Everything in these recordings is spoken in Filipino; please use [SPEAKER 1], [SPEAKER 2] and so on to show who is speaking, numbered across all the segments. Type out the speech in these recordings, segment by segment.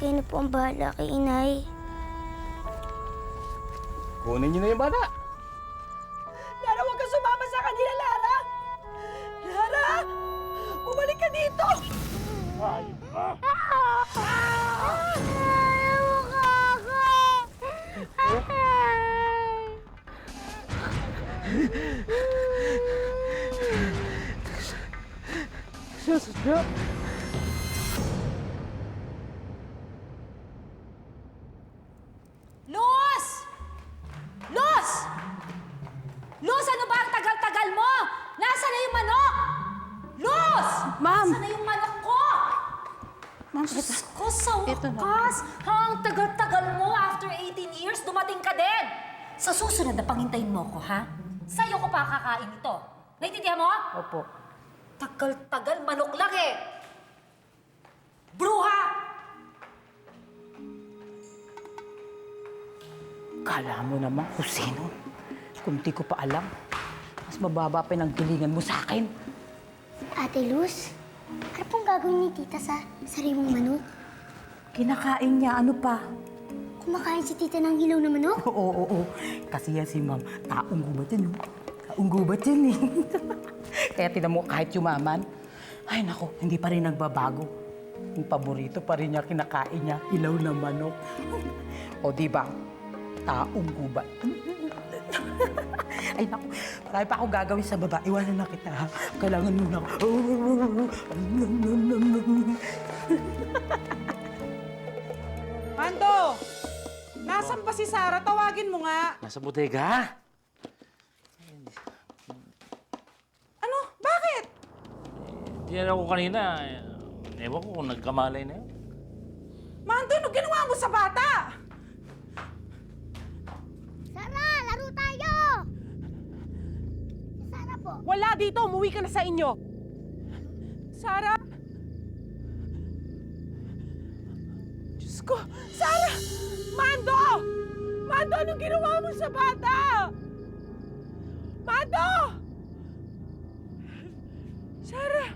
[SPEAKER 1] kayo na po ang bahala kay inay.
[SPEAKER 2] Kunin niyo na yung bata.
[SPEAKER 3] Lara, huwag ka sumama sa kanila, Lara! Lara! Bumalik ka dito!
[SPEAKER 2] Ay, ah. Sasadya.
[SPEAKER 4] Luz! Luz! Luz, ano ba ang tagal-tagal mo? Nasaan na yung manok? Luz!
[SPEAKER 5] Ma'am!
[SPEAKER 4] Nasaan na yung manok ko?
[SPEAKER 5] Ma'am,
[SPEAKER 4] Diyos ko, sa
[SPEAKER 5] Ito na.
[SPEAKER 4] wakas, ang tagal-tagal mo, after 18 years, dumating ka din. Sa susunod na pangintayin mo ko, ha? Sa'yo ko pa kakain ito. Naintindihan mo?
[SPEAKER 5] Opo.
[SPEAKER 4] Tagal-tagal, manok lang eh. Bruha!
[SPEAKER 5] Kala mo naman kung sino. Kung di ko pa alam, mas mababa pa yung gilingan mo sa akin.
[SPEAKER 1] Ate Luz, ano pong gagawin ni tita sa sariwang manok?
[SPEAKER 5] Kinakain niya, ano pa?
[SPEAKER 1] Kumakain si tita ng hilaw na manok?
[SPEAKER 5] Oo. Kasi yan si ma'am, taong gubat yan. Taong gubat yan eh. Kaya tinan mo, kahit yumaman, ay nako, hindi pa rin nagbabago. Yung paborito pa rin niya, kinakain niya, hilaw na manok. O di ba, taong gubat. Ay naku, marami pa ako gagawin sa baba. Iwanan na kita, ha? Kailangan muna ako.
[SPEAKER 3] Mando! Nasaan ba si Sarah? Tawagin mo nga.
[SPEAKER 2] Nasa bodega.
[SPEAKER 3] Ano? Bakit?
[SPEAKER 2] Tinanong ko kanina. Ewan ko kung nagkamalay na yun.
[SPEAKER 3] Mando, ano ginawa mo sa bata?
[SPEAKER 1] Sara, laro tayo! Si Sara po.
[SPEAKER 3] Wala dito. Umuwi ka na sa inyo. Sarah? Diyos ko. Sarah! Mando! Mando, anong ginawa mo sa bata? Mando! Sarah!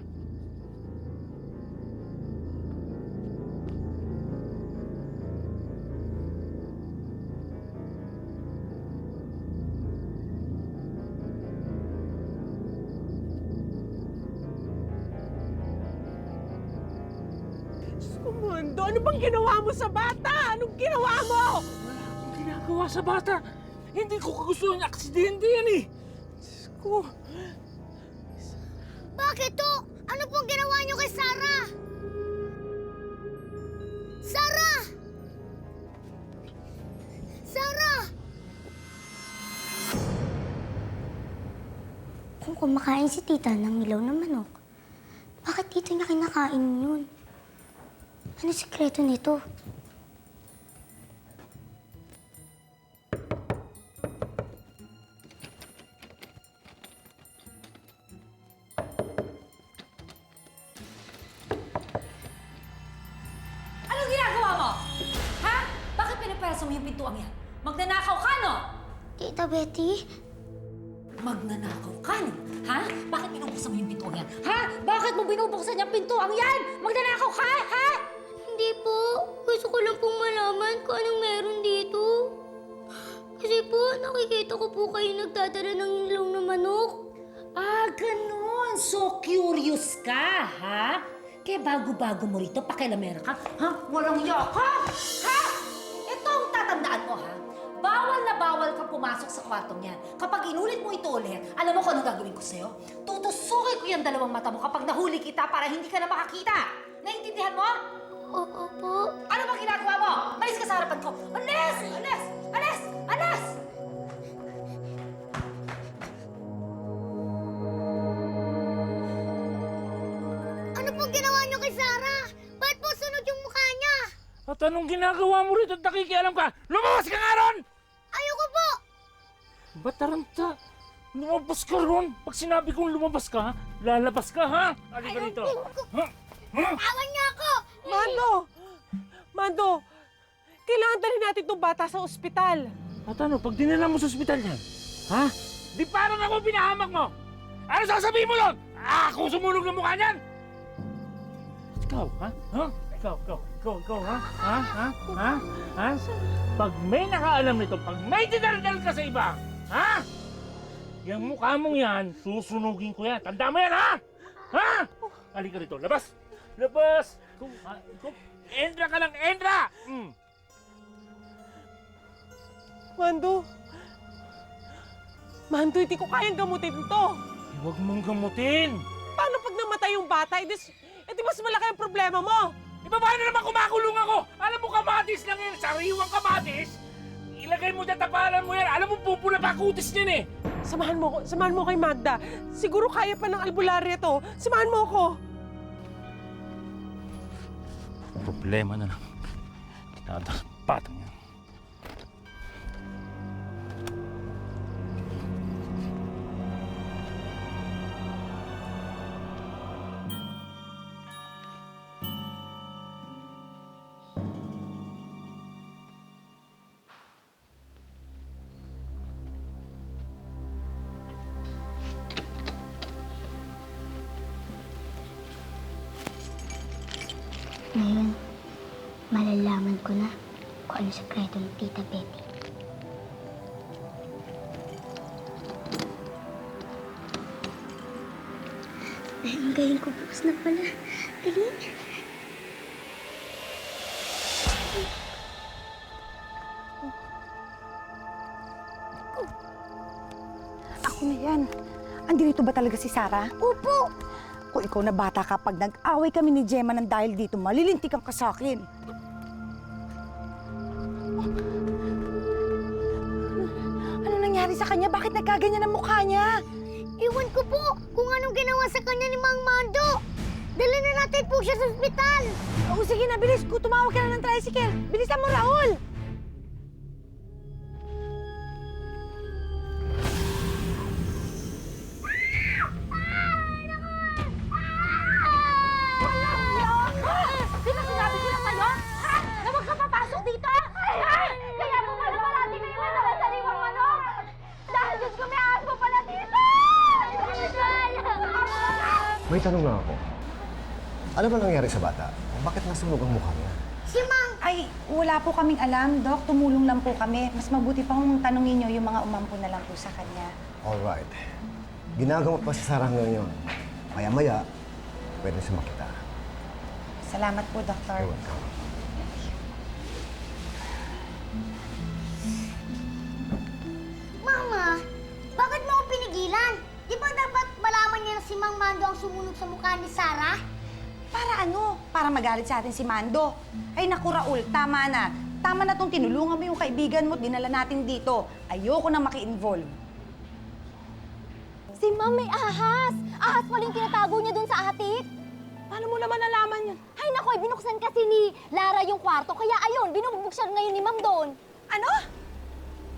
[SPEAKER 3] Diyos ko, Mando, ano bang ginawa mo sa bata? Anong ginawa mo?
[SPEAKER 2] Ang ginagawa sa bata, hindi ko kagustuhan yung aksidente yan eh.
[SPEAKER 3] Diyos ko.
[SPEAKER 1] Bakit to? Ano pong ginawa niyo kay Sara? Sara! Sara! Kung kumakain si tita ng hilaw na manok, bakit dito niya kinakain yun? Ano sikreto nito?
[SPEAKER 4] Anong ginagawa mo? Ha? Bakit pinaperso mo yung pintuang yan? Magnanakaw ka, no?
[SPEAKER 1] Tita Betty?
[SPEAKER 4] Magnanakaw ka, no? Ha? Bakit binubuksan mo yung pintuang yan? Ha? Bakit mo binubuksan yung pintuang yan? Magnanakaw ka, ha?
[SPEAKER 1] Hindi po. Gusto ko lang pong malaman kung anong meron dito. Kasi po, nakikita ko po kayo nagdadala ng hilaw na manok.
[SPEAKER 4] Ah, ganun. So curious ka, ha? Kaya bago-bago mo rito, pakialamera ka? Ha? Walang iya ka? Ha? Ito ang tatandaan mo, ha? Bawal na bawal ka pumasok sa kwartong yan. Kapag inulit mo ito ulit, alam mo kung anong gagawin ko sa'yo? Tutusukin ko yung dalawang mata mo kapag nahuli kita para hindi ka na makakita. Naiintindihan mo?
[SPEAKER 1] Oo po.
[SPEAKER 4] Ano bang ginagawa mo? Malis ka sa harapan ko. Alis! Alis! Alis! Alis!
[SPEAKER 1] Ano pong ginawa niyo kay Sarah? Ba't po sunog yung mukha niya?
[SPEAKER 2] At anong ginagawa mo rito at nakikialam ka? Lumabas ka nga ron!
[SPEAKER 1] Ayoko po!
[SPEAKER 2] Ba't taranta? Lumabas ka ron! Pag sinabi kong lumabas ka, lalabas ka, ha? Halika dito. Ha? Ha?
[SPEAKER 1] Awan niya ako!
[SPEAKER 3] Mando! Mando! Kailangan dalhin natin itong bata sa ospital.
[SPEAKER 2] At ano, pag dinala mo sa ospital yan, ha? Di parang ako pinahamak mo! Ano sasabihin mo doon? Ako sumunog ng mukha niyan! Ikaw, ha? Ha? Ikaw, ha? Pag may nakaalam nito, pag may dinardal ka sa iba, ha? Yung mukha mong yan, susunugin ko yan. Tanda mo yan, ha? Ha? Halika rito, labas! Labas! Endra ka lang, Endra!
[SPEAKER 3] Mando, hindi ko kayang gamutin to.
[SPEAKER 2] Huwag mong gamutin!
[SPEAKER 3] Paano pag namatay yung bata? Eh di mas malaki ang problema mo.
[SPEAKER 2] Paano naman kumakulong ako? Alam mo, kamatis lang yan, sariwang kamatis. Ilagay mo dyan, tapalan mo yan. Alam mo, pupula pa kutis niyan eh.
[SPEAKER 3] Samahan mo kay Magda. Siguro kaya pa ng albularya to. Samahan mo ako.
[SPEAKER 2] Problema na lang. Tinadas patang yan.
[SPEAKER 1] Ngayon, malalaman ko na kung ano sekreto ng Tita Betty. Ay, ang galing ko bukas na pala. Galing.
[SPEAKER 6] Ako na yan. Andito ba talaga si Sarah?
[SPEAKER 1] Opo!
[SPEAKER 6] Kung ikaw na bata ka, pag nag-away kami ni Gemma ng dahil dito, malilintikan ka sa akin. Ano nangyari sa kanya? Bakit nagkaganyan ang mukha niya?
[SPEAKER 1] Iwan ko po kung anong ginawa sa kanya ni Mang Mando. Dala na natin po siya sa ospital.
[SPEAKER 6] Oo, sige na, bilis. Tumawag ka na ng tricycle. Bilisan mo, Raul!
[SPEAKER 7] May tanong lang ako. Ano ba nangyari sa bata? Bakit nasunog ang mukha niya?
[SPEAKER 1] Si Mang!
[SPEAKER 6] Ay, wala po kaming alam, Doc. Tumulong lang po kami. Mas mabuti pa kung tanungin niyo yung mga umampo na lang po sa kanya.
[SPEAKER 7] Alright. Ginagamot pa si Sarah ngayon. Maya-maya, pwede siya makita.
[SPEAKER 6] Salamat po, Doctor.
[SPEAKER 7] You're welcome.
[SPEAKER 1] Mama, bakit mo ako pinigilan? Di ba dapat malaman niya na si Mang Mando ang sumunod sa mukha ni Sarah?
[SPEAKER 6] Para ano? Para magalit sa atin si Mando. Ay naku, Raul, tama na. Tama na tong tinulungan mo yung kaibigan mo, dinala natin dito. Ayoko na maki-involve.
[SPEAKER 1] Si Ma'am may ahas! Ahas paling tinatago niya dun sa atik!
[SPEAKER 3] Paano mo naman nalaman yun?
[SPEAKER 1] Ay naku, binuksan kasi ni Lara yung kwarto, kaya ayun, binubuksan ngayon ni Ma'am doon.
[SPEAKER 6] Ano?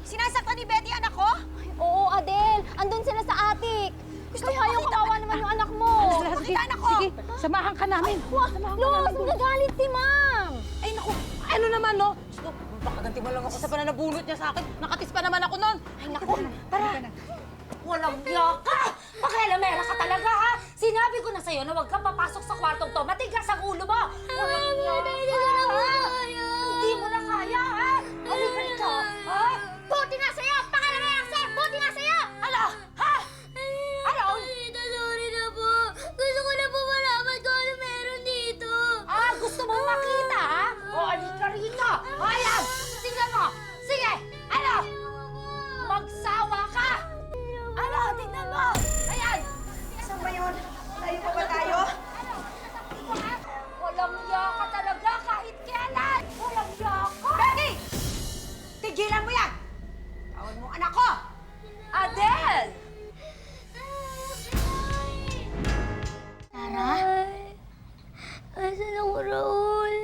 [SPEAKER 6] Sinasaktan ni Betty anak ko?
[SPEAKER 1] Oo, Adel, andun sila sa atik. Kaya yung kawawa naman yung anak mo.
[SPEAKER 6] Makita anak ko! Sige, samahan ka namin.
[SPEAKER 1] Los, nagagalit si Ma'am!
[SPEAKER 6] Ay naku, ano naman no? Gusto, baka ganti mo lang ako sa pananabunot niya sa akin. Nakatis pa naman ako nun. Ay naku, tara.
[SPEAKER 4] Walang yaka! Pakialamera ka talaga, ha? Sinabi ko na sa'yo na huwag kang papasok sa kwartong to. Matigas ang ulo mo! Walang yaka! Hindi mo na kaya, ha? Halika rito, ha?
[SPEAKER 1] Buti nga sa'yo! Pakialamera sa'yo! Buti nga sa'yo!
[SPEAKER 4] Ano? Ha? Ano?
[SPEAKER 1] Tita, sorry na po. Gusto ko na po malaman kung ano meron dito.
[SPEAKER 4] Ah, gusto mong makita, ha? O, halika rito! Ayan! Tingnan mo! Sige! Ano? Magsawa ka! Ano? Tingnan mo! Ayan!
[SPEAKER 6] Saan ba yun? Tayo pa ba tayo?
[SPEAKER 4] Walang yaka talaga kahit kailan! Walang yaka!
[SPEAKER 6] Betty! Tigilan mo yan! Tawag mo anak ko!
[SPEAKER 4] Adel!
[SPEAKER 1] Tara? Asan ako, Raul?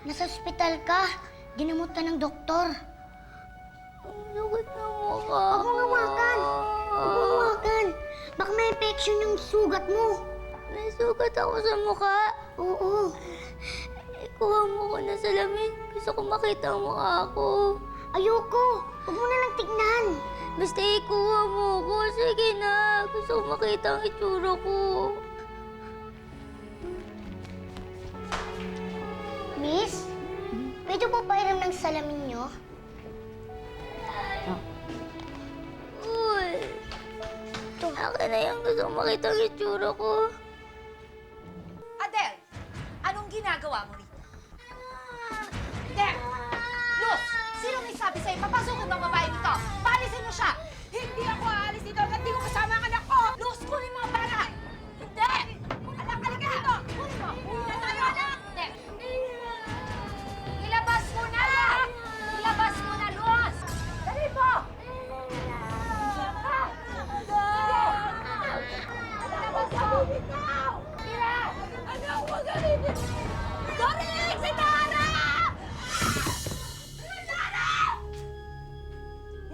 [SPEAKER 1] Nasa ospital ka. Ginamot ka ng doktor. Ang lugod ng mukha. Huwag mong hawakan. Huwag mong hawakan. Baka may infection yung sugat mo. May sugat ako sa mukha? Oo. Ikuha mo ko na salamin. Gusto ko makita ang mukha ko. Ayoko. Huwag mo na lang tignan. Basta ikuha mo ko. Sige na. Gusto ko makita ang itsura ko. po pairam ng salamin nyo? Uy! Akin na yung gusto makita ang itsura ko.
[SPEAKER 4] Adele, anong ginagawa mo rito? Adele! Luz! Sino may sabi sa'yo? Papasukin mo ang babae dito! Paalisin mo siya!
[SPEAKER 3] Hindi ako aalis dito hanggang di ko kasama ang anak ko!
[SPEAKER 4] Luz, kunin mo ang bata! Hindi! Anak, halika dito! Kunin mo! Kunin mo tayo! Hindi! Ilabas mo na! Ilabas mo na, Luz! Dali mo! Ilabas mo! Tira!
[SPEAKER 3] Anak, huwag galitin!
[SPEAKER 4] Doric! Si Tara!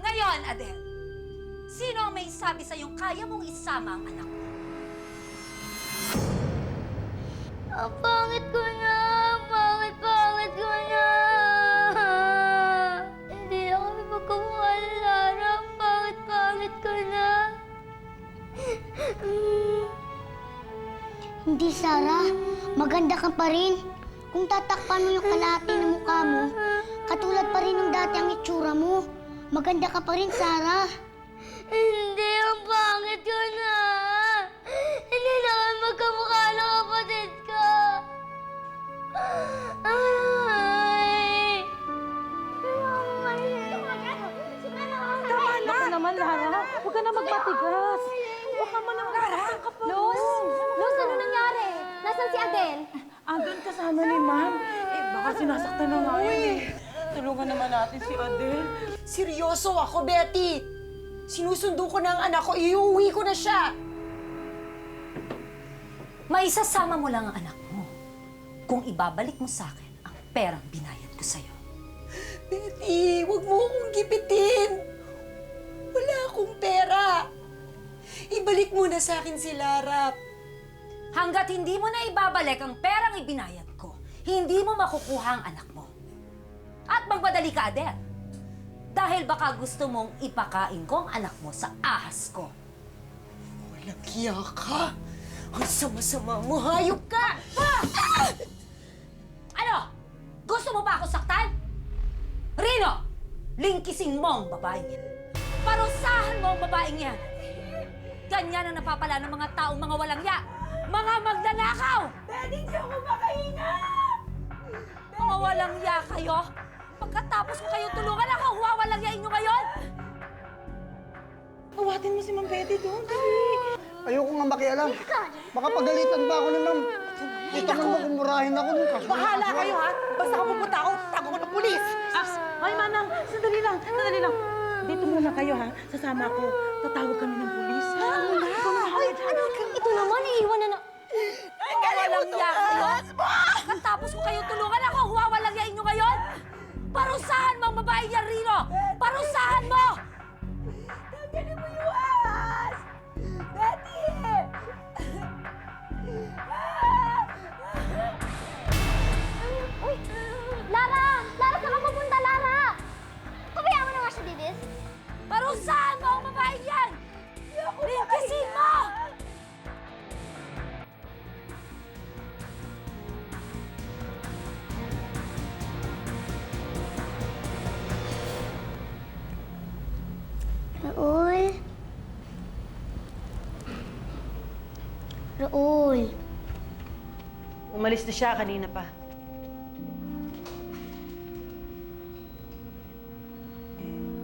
[SPEAKER 4] Ngayon, Adele, sino ang may sabi sa'yong kaya mong isama ang anak mo?
[SPEAKER 1] Ang pangit ko na! Pangit ko na! Hindi na kami magkamukha ni Lara. Ang pangit ko na! Hindi, Sarah. Maganda ka pa rin. Kung tatakpan mo yung kalahati ng mukha mo, katulad pa rin ng dati ang itsura mo. Maganda ka pa rin, Sarah. Hindi, ang pangit ko na. Hindi na kami magkamukha ng kapatid ko. Ay!
[SPEAKER 3] Tama na!
[SPEAKER 5] Ako naman, Lara. Huwag ka na magmatigas. Baka man ang Lara.
[SPEAKER 1] Luz, ano nangyari? Nasaan si Adele?
[SPEAKER 5] Andun kasama ni Ma'am. Baka sinasaktan na nga yun eh. Tulungan naman natin si Adele.
[SPEAKER 3] Seryoso ako, Betty! Sinusundo ko na ang anak ko, iuwi ko na siya!
[SPEAKER 4] Maisasama mo lang ang anak mo kung ibabalik mo sa akin ang perang binayad ko sa'yo.
[SPEAKER 3] Betty, huwag mo akong gipitin! Wala akong pera! Ibalik mo na sa akin si Lara.
[SPEAKER 4] Hanggat hindi mo na ibabalik ang perang ibinayad ko, hindi mo makukuha ang anak mo. At magmadali ka, Adele. Dahil baka gusto mong ipakain ko ang anak mo sa ahas ko.
[SPEAKER 3] Walang hiya ka! Ang sama-sama mo, hayop ka!
[SPEAKER 4] Ano? Gusto mo pa ako saktan? Rino, lingkisin mo ang babaeng yan. Parusahan mo ang babaeng yan. Ganyan ang napapala ng mga taong mga walang ya. Mga magnanakaw!
[SPEAKER 3] Betty, hindi ako makahinga!
[SPEAKER 4] Mga walang ya kayo? Pagkatapos ko kayo tulungan ako, wawalang yain nyo ngayon?
[SPEAKER 5] Awatin mo si Ma'am Betty doon. Dali.
[SPEAKER 8] Ayoko nga makialam. Baka pagalitan pa ako ni ma'am. Kita mo makumurahin ako nung kaso.
[SPEAKER 6] Bahala kayo, ha? Basta ako pupunta ako, tago ko ng pulis!
[SPEAKER 5] Ay, Manang. Sandali lang. Sandali lang. Dito muna kayo, ha? Sasama ko. Tatawag kami ng pulis.
[SPEAKER 1] Ay, ito naman, iiwan na.
[SPEAKER 4] Mga walang ya kayo? Pagkatapos ko kayo tulungan ako, wawalang yain nyo ngayon? Parusahan mo ang babae niya, Rino! Parusahan mo!
[SPEAKER 3] Tanggalin mo yung ahas! Betty!
[SPEAKER 1] Uy! Lara! Lara, saan ka pupunta, Lara? Pabayaan mo na nga siya, Didis.
[SPEAKER 4] Parusahan mo ang babae yan! Lingkisin mo!
[SPEAKER 1] Raul. Raul.
[SPEAKER 6] Umalis na siya kanina pa.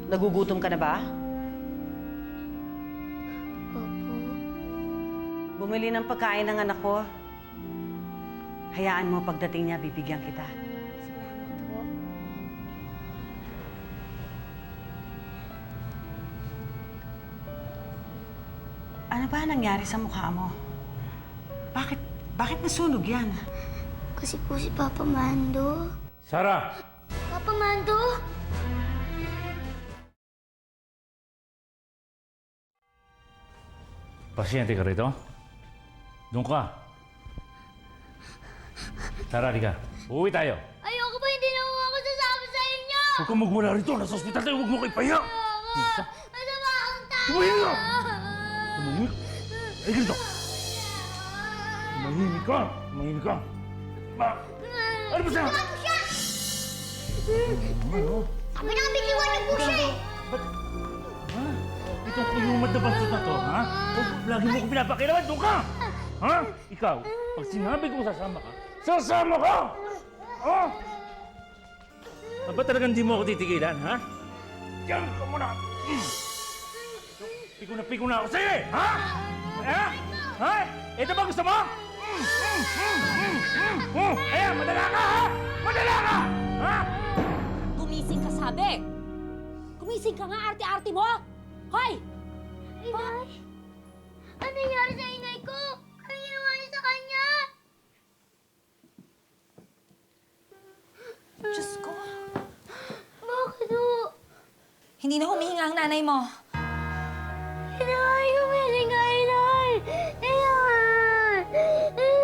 [SPEAKER 6] Nagugutom ka na ba?
[SPEAKER 1] Opo.
[SPEAKER 6] Bumili ng pagkain ng anak ko. Hayaan mo pagdating niya, bibigyan kita.
[SPEAKER 1] Salamat po.
[SPEAKER 6] Ano ba nangyari sa mukha mo? Bakit nasunog yan?
[SPEAKER 1] Kasi po si Papa Mando.
[SPEAKER 2] Sarah!
[SPEAKER 1] Papa Mando?
[SPEAKER 2] Pasyente ka rito? Doon ka. Tara, halika. Uuwi tayo.
[SPEAKER 1] Ayoko pa, hindi na ako sasama sa inyo!
[SPEAKER 2] Huwag kang magmula rito. Nasa ospital tayo. Huwag mo kayo pahiya. Isa.
[SPEAKER 1] Masama akong tao!
[SPEAKER 2] Tumahimik ka! Tumahimik. Ay, ganito. Tumahimik ka. Tumahimik ka. Ba? Ano ba siya? Ano?
[SPEAKER 1] Sabi na nga bitiwan niyo po siya eh!
[SPEAKER 2] Ba't? Ha? Itong kuyumad na bastos na to, ha? O, lagi mo ko pinapakilaman, doon ka! Ha? Ikaw, pag sinabi ko sasama ka, sasama ka! Oh! Ba't talagang di mo ako titigilan, ha? Diyan ka muna! Piko na ako sa'yo eh! Ha? Ha? Ha? Ito ba gusto mo? Ayan, madala ka, ha? Madala ka! Ha?
[SPEAKER 4] Gumising ka, sabi! Gumising ka nga, arte-arte mo! Hoy!
[SPEAKER 1] Inay! Ano nangyari sa inay ko? Ano ginawa niyo sa kanya?
[SPEAKER 6] Diyos ko.
[SPEAKER 1] Bakit ho?
[SPEAKER 6] Hindi na humihinga ang nanay mo.
[SPEAKER 1] Inay! Gumiling ka, inay! Inay! Inay!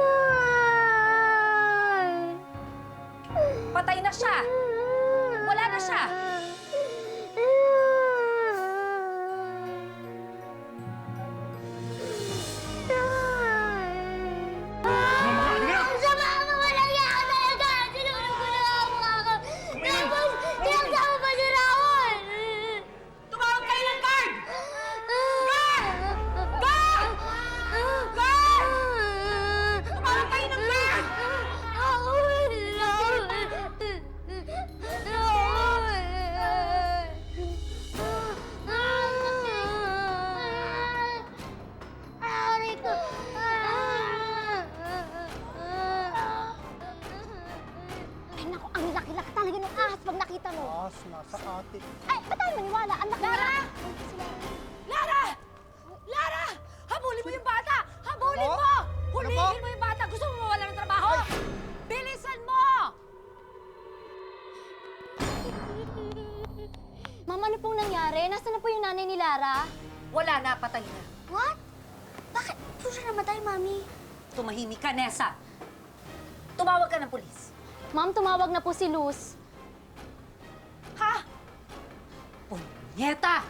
[SPEAKER 6] Patay na siya. Wala na siya.
[SPEAKER 1] Sama ka walang yaka talaga! Sinunod ko na ang mukha ko! Tapos, tinagsa mo pa si Raul!
[SPEAKER 6] Tumawag kayo ng guard!
[SPEAKER 1] Guard! Guard!
[SPEAKER 6] Tumawag kayo ng guard!
[SPEAKER 1] Raul! Raul! Aray ko!
[SPEAKER 9] Ay, naku, ang laki-laki talaga ng ahas pag nakita mo.
[SPEAKER 8] As, nasa ate.
[SPEAKER 9] Ay, ba't tayo maniwala? Ang laki
[SPEAKER 6] Lara! Lara! Lara! Habulin mo yung bata! Habulin mo! Hulihin mo yung bata! Gusto mo mawala ng trabaho? Bilisan mo!
[SPEAKER 9] Ma'am, ano pong nangyari? Nasaan na po yung nanay ni Lara?
[SPEAKER 6] Wala na, patay na.
[SPEAKER 9] What? Bakit po siya namatay, Mami?
[SPEAKER 6] Tumahimik ka, Nessa. Tumawag ka ng pulis.
[SPEAKER 9] Ma'am, tumawag na po si Luz.
[SPEAKER 6] Ha? Punyeta!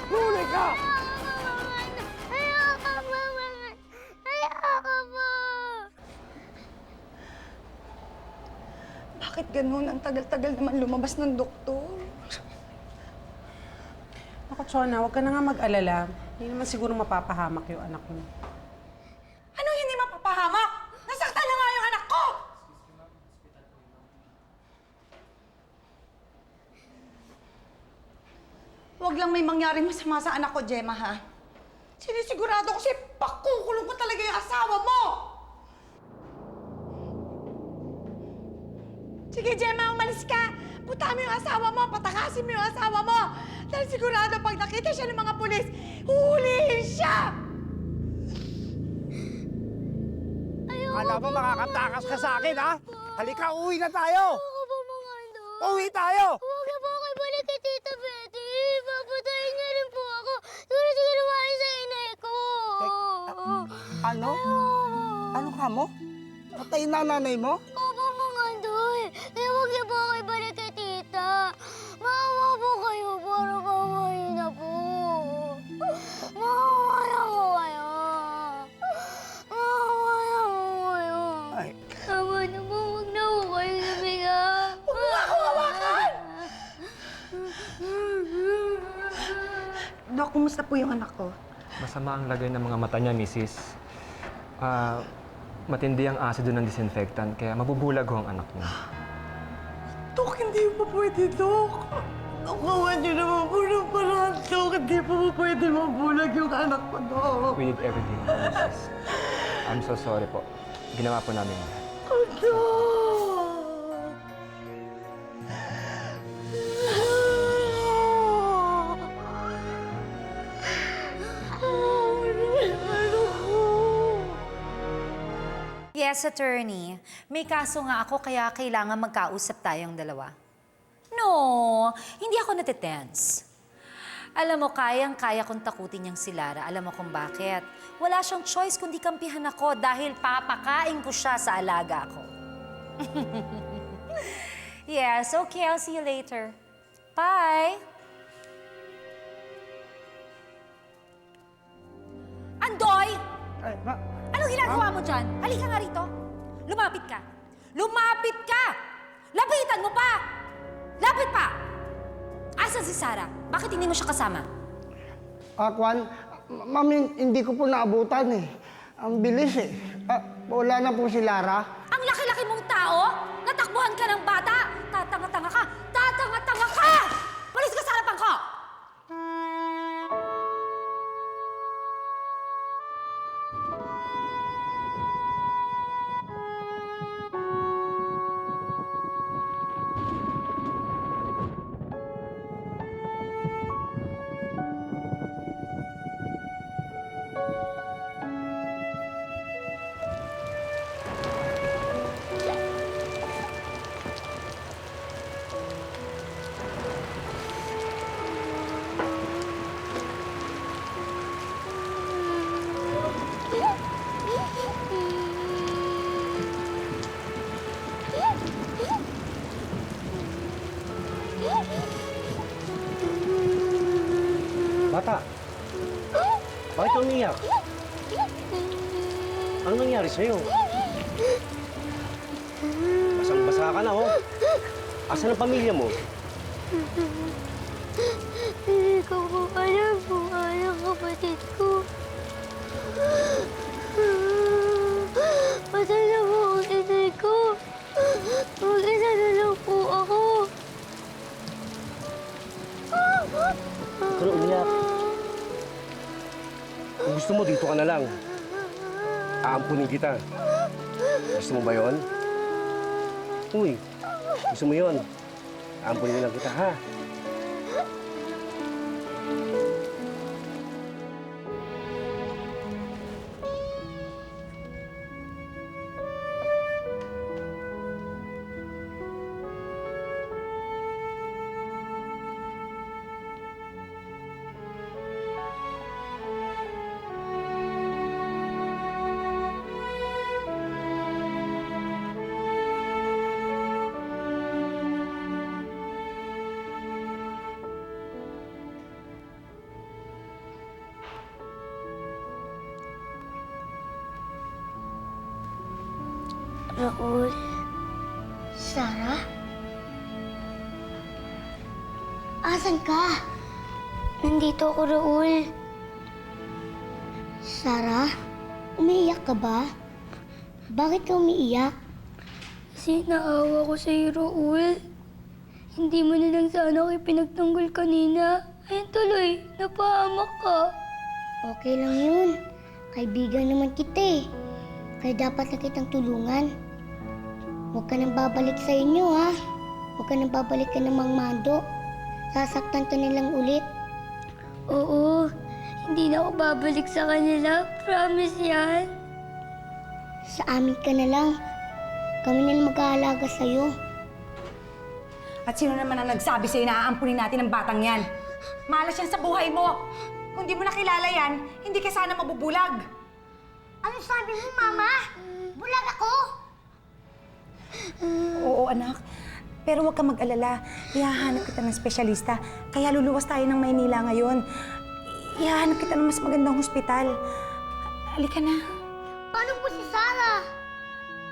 [SPEAKER 8] Huli ka!
[SPEAKER 1] Ayoko po! Ayoko po!
[SPEAKER 3] Bakit ganun? Ang tagal-tagal naman lumabas ng doktor.
[SPEAKER 10] Ako, Chona, huwag ka na nga mag-alala. Hindi naman siguro mapapahamak yung anak mo.
[SPEAKER 3] Ano hindi mapapahamak? Nasaktan na nga yung anak ko! Huwag lang may mangyaring masama sa anak ko, Gemma, ha? Sinisigurado ko si pakukulong ko talaga yung asawa mo! Sige, Gemma, umalis ka! Puta mo yung asawa mo! Patakasin mo yung asawa mo! Dahil sigurado pag nakita siya ng mga pulis, huhulihin siya!
[SPEAKER 8] Kala mo makakatakas ka sa akin, ha? Halika, uwi na tayo!
[SPEAKER 1] Ayoko po mga ando!
[SPEAKER 8] Uwi tayo!
[SPEAKER 1] Huwag na po ako ibalik kay Tita Betty! Papatayin niya rin po ako! Siguro sa ginawa niya sa inay ko!
[SPEAKER 8] Ano? Ano ka mo? Patay na nanay mo?
[SPEAKER 1] Opo mga andoy! Kaya huwag niya po ako ibalik kay Tita! Maawa po kayo para mawahin na po! Maawa na po kayo! Maawa na po kayo!
[SPEAKER 8] Ay.
[SPEAKER 1] Tama na po, huwag na po kayo lumiga!
[SPEAKER 3] Huwag mo nga akong hawakan! Dok, kumusta po yung anak ko?
[SPEAKER 11] Masama ang lagay ng mga mata niya, Mrs. Matindi ang asido ng disinfectant, kaya mabubulag ho ang anak niya.
[SPEAKER 3] Dok, hindi po pwede, Dok. Nakuha niyo naman po ng paraan, Dok. Hindi po pwede mabulag yung anak ko, Dok.
[SPEAKER 11] We did everything, Mrs. I'm so sorry po. Ginawa po namin lahat.
[SPEAKER 3] Dok!
[SPEAKER 4] Yes, attorney. May kaso nga ako kaya kailangan magkausap tayong dalawa. No, hindi ako natitense. Alam mo, kayang-kaya kong takutin niyang si Lara. Alam mo kung bakit? Wala siyang choice kundi kampihan ako dahil papakain ko siya sa alaga ko. Yes, okay. I'll see you later. Bye! Andoy!
[SPEAKER 8] Ay, ma...
[SPEAKER 4] Anong ginagawa mo dyan? Halika nga rito. Lumapit ka. Lumapit ka! Lapitan mo pa! Lapit pa! Asan si Sarah? Bakit hindi mo siya kasama?
[SPEAKER 8] Kwan, ma'am, hindi ko po naabutan eh. Ang bilis eh. Wala na po si Lara.
[SPEAKER 4] Ang laki-laki mong tao? Natakbuhan ka ng bata? Tatanga-tanga ka! Tatanga-tanga ka! Malis ka sa harapan ko!
[SPEAKER 7] Bata, bakit ka umiyak? Ano nangyari sa'yo? Basang-basa ka na, oh. Asan ang pamilya mo?
[SPEAKER 1] Hindi ko po alam kung ano ang kapatid ko. Patay na po ang inay ko. Mag-isa na lang po ako.
[SPEAKER 7] Pero umiyak. Kung gusto mo, dito ka na lang. Aampunin kita. Gusto mo ba yun? Uy, gusto mo yun? Aampunin lang kita, ha?
[SPEAKER 1] Raul? Sarah? Asan ka? Nandito ako, Raul. Sarah? Umiiyak ka ba? Bakit ka umiiyak? Kasi naawa ko sa'yo, Raul. Hindi mo na lang sana ako pinagtanggol kanina. Ayun tuloy, napahamak ka. Okay lang yun. Kaibigan naman kita eh. Kaya dapat na kitang tulungan. Huwag ka nang babalik sa inyo, ha? Huwag ka nang babalik ka ng Mang Mando. Sasaktan ka nilang ulit. Oo, hindi na ako babalik sa kanila. Promise yan. Sa amin ka na lang. Kami na lang mag-aalaga sa'yo.
[SPEAKER 6] At sino naman ang nagsabi sa'yo na aampunin natin ang batang yan? Malas yan sa buhay mo. Kung di mo nakilala yan, hindi ka sana mabubulag.
[SPEAKER 1] Ano sabi mo, Mama? Bulag ako?
[SPEAKER 6] Oo, anak. Pero huwag ka mag-alala. Ihahanap kita ng espesyalista. Kaya luluwas tayo ng Maynila ngayon. Ihahanap kita ng mas magandang hospital. Halika na.
[SPEAKER 1] Paano po si Sarah?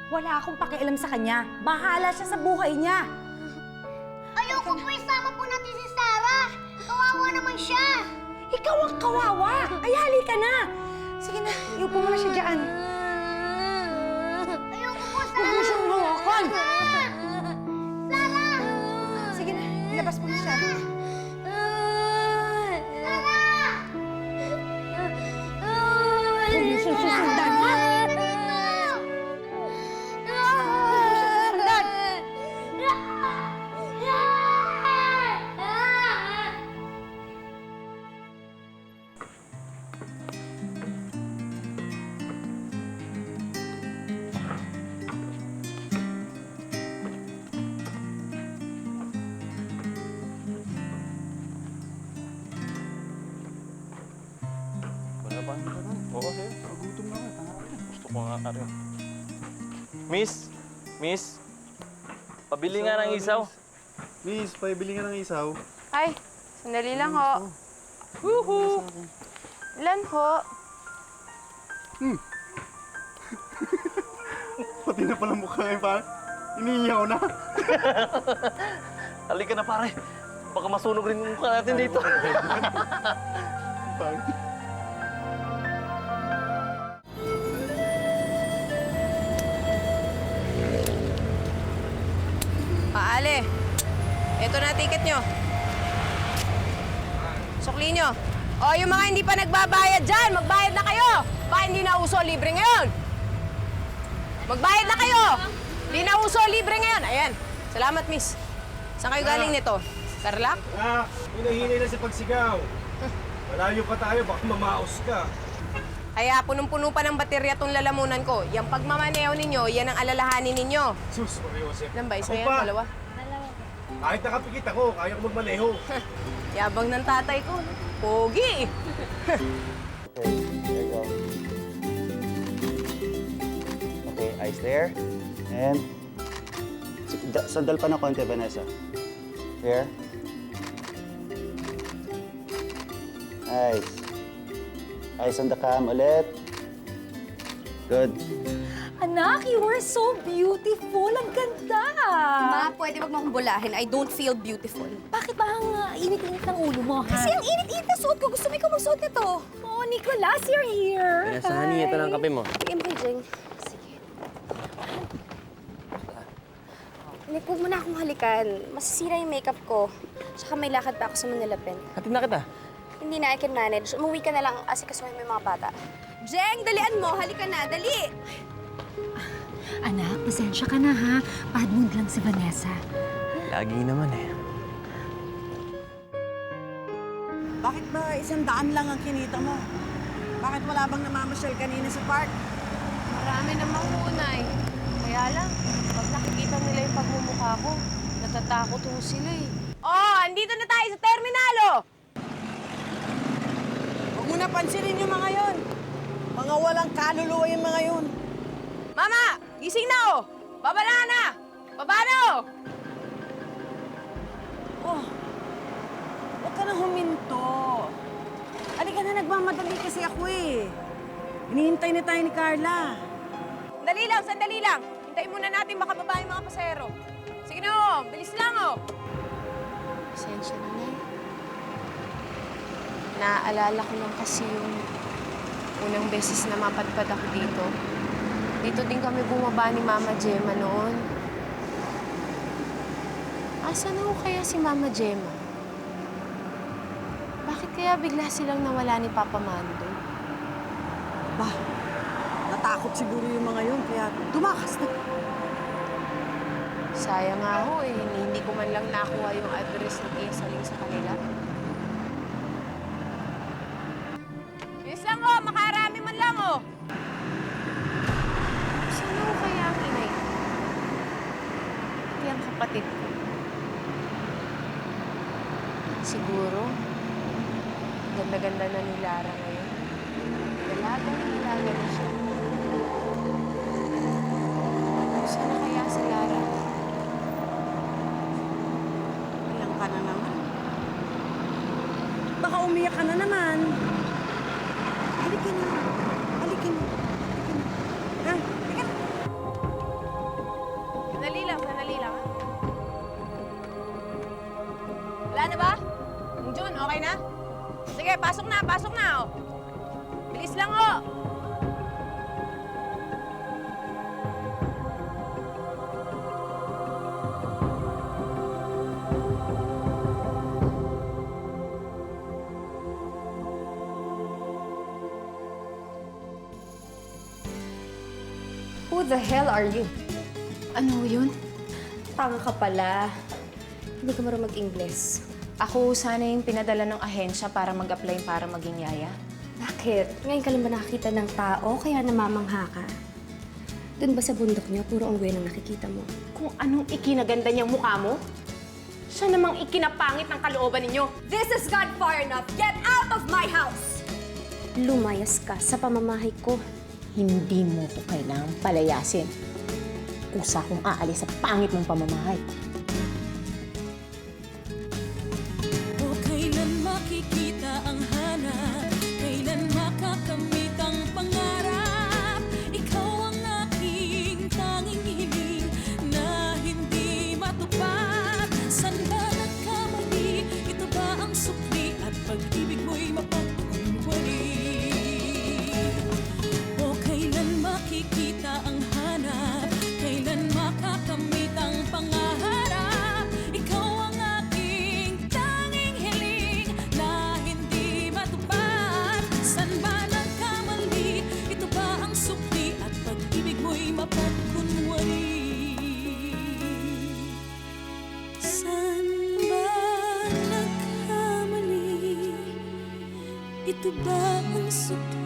[SPEAKER 6] Wala akong pakialam sa kanya. Bahala siya sa buhay niya.
[SPEAKER 1] Ayoko po isama po natin si Sarah. Kawawa naman siya.
[SPEAKER 6] Ikaw ang kawawa. Kaya halika na. Sige na, iupo mo na siya dyan.
[SPEAKER 1] Ayoko po, Sarah.
[SPEAKER 6] Huwag mo siyang hawakan.
[SPEAKER 1] Sarah!
[SPEAKER 6] Sige na, ilabas mo na siya.
[SPEAKER 1] Sarah!
[SPEAKER 6] Huwag mo siyang susundan, ha?
[SPEAKER 12] Oo, sir. Nagutom na nga. Gusto ko nga rin. Miss? Miss? Pabili nga ng isaw.
[SPEAKER 13] Miss, pabili nga ng isaw.
[SPEAKER 14] Ay, sandali lang ho. Woohoo! Ilan ho?
[SPEAKER 13] Pati na pala mukha ngayon, parang Iniiyaw na.
[SPEAKER 12] Halika na pare. Baka masunog rin yung mukha natin dito.
[SPEAKER 15] Ale, eto na ticket nyo. Sukli nyo. O, yung mga hindi pa nagbabayad dyan, magbayad na kayo. Baka hindi na uso libre ngayon. Magbayad na kayo. Hindi na uso libre ngayon. Ayan. Salamat, miss. Saan kayo galing nito? Tarlac?
[SPEAKER 7] Hinahinay na sa pagsigaw. Malayo pa tayo, baka mamaos ka.
[SPEAKER 15] Kaya punong-puno pa ng baterya tong lalamunan ko. Yung pagmamaneo ninyo, yan ang alalahanin ninyo.
[SPEAKER 7] Sus, Joseph.
[SPEAKER 15] Ilan ba? Isa
[SPEAKER 7] Ako
[SPEAKER 15] yan?
[SPEAKER 7] pa.
[SPEAKER 15] Dalawa?
[SPEAKER 7] Kahit nakapikit ako, kaya ko magmaneho.
[SPEAKER 15] Yabang ng tatay ko. Pogi!
[SPEAKER 13] Okay, eyes there. And sandal pa na konti, Vanessa. There. Eyes. Eyes on the cam ulit. Good.
[SPEAKER 4] Anak, you are so beautiful. Ang ganda!
[SPEAKER 1] Ma, pwede wag mo akong bulahin. I don't feel beautiful.
[SPEAKER 4] Bakit ba ang init-init ng ulo mo, ha?
[SPEAKER 1] Kasi ang init-init na suot ko. Gusto mo ikaw magsuot nito.
[SPEAKER 4] Oh, Nicolas, you're here.
[SPEAKER 12] Vanessa, honey, ito na ang kape mo.
[SPEAKER 1] Sige, Jeng. Sige. Nick, huwag mo na akong halikan. Masisira yung makeup ko. Tsaka may lakad pa ako sa Manila Pen.
[SPEAKER 12] Hatid na kita.
[SPEAKER 1] Hindi na, I can manage. Umuwi ka na lang asikasuhin mo yung mga bata. Jeng, dalian mo. Halika na, dali.
[SPEAKER 4] Anak, pasensya ka na, ha? Bad mood lang si Vanessa.
[SPEAKER 12] Lagi naman eh.
[SPEAKER 5] Bakit ba 100 lang ang kinita mo? Bakit wala bang namamasyal kanina sa park?
[SPEAKER 14] Marami namang unay. Kaya lang, pag nakikita nila yung pagmumukha ko, natatakot ho sila eh.
[SPEAKER 15] Oh, andito na tayo sa terminalo!
[SPEAKER 5] Huwag mo na pansinin yung mga yon. Mga walang kaluluwa yung mga yon.
[SPEAKER 15] Mama! Gising na oh! Babala na! Baba na oh!
[SPEAKER 5] Oh, huwag ka na huminto. Halika na, nagmamadali kasi ako eh. Hinihintay na tayo ni Carla.
[SPEAKER 15] Sandali lang! Hintayin muna natin makababa yung mga pasahero. Sige na oh! Bilis lang oh!
[SPEAKER 14] Pasensya na na. Naaalala ko lang kasi yung unang beses na mapadpad ako dito. Dito din kami bumaba ni Mama Gemma noon. Asan na ho kaya si Mama Gemma? Bakit kaya bigla silang nawala ni Papa Mando?
[SPEAKER 5] Bah, natakot siguro yung mga yon kaya tumakas na.
[SPEAKER 14] Sayang nga ho eh. Hindi ko man lang nakuha yung address ni Tia Saling sa kanila.
[SPEAKER 15] Bilis lang oh! Makarami man lang oh!
[SPEAKER 14] Sino ho kaya ang inay? Pati ang kapatid ko. Siguro, ganda-ganda na ni Lara ngayon. Dalaga na siya. Sana kaya si Lara?
[SPEAKER 5] Ilang ka na naman. Baka umiyak ka na naman. Halika na. Halika na. Ha? Halika na.
[SPEAKER 15] Sandali lang ha? Wala na ba? Jun, okay na? Sige, pasok na oh! Bilis lang oh!
[SPEAKER 1] Who the hell are you?
[SPEAKER 14] Ano yun?
[SPEAKER 1] Tanga ka pala. Hindi ka marunong mag-Ingles.
[SPEAKER 14] Ako sana yung pinadala ng ahensya para mag-apply para maging yaya.
[SPEAKER 1] Bakit? Ngayon ka lang ba nakakita ng tao kaya namamangha ka? Doon ba sa bundok niyo, puro unggoy ang nakikita mo?
[SPEAKER 15] Kung anong ikinaganda niyang mukha mo, siya namang ikinapangit ng kalooban ninyo.
[SPEAKER 1] This has gone far enough! Get out of my house! Lumayas ka sa pamamahay ko.
[SPEAKER 4] Hindi mo ko kailangang palayasin. Kusa kong aalis sa pangit ng pamamahay.
[SPEAKER 16] O kailan makikita ang hanap? Kailan makakamit ang pangarap? Ikaw ang aking tanging hiling na Ito ba ang sakit?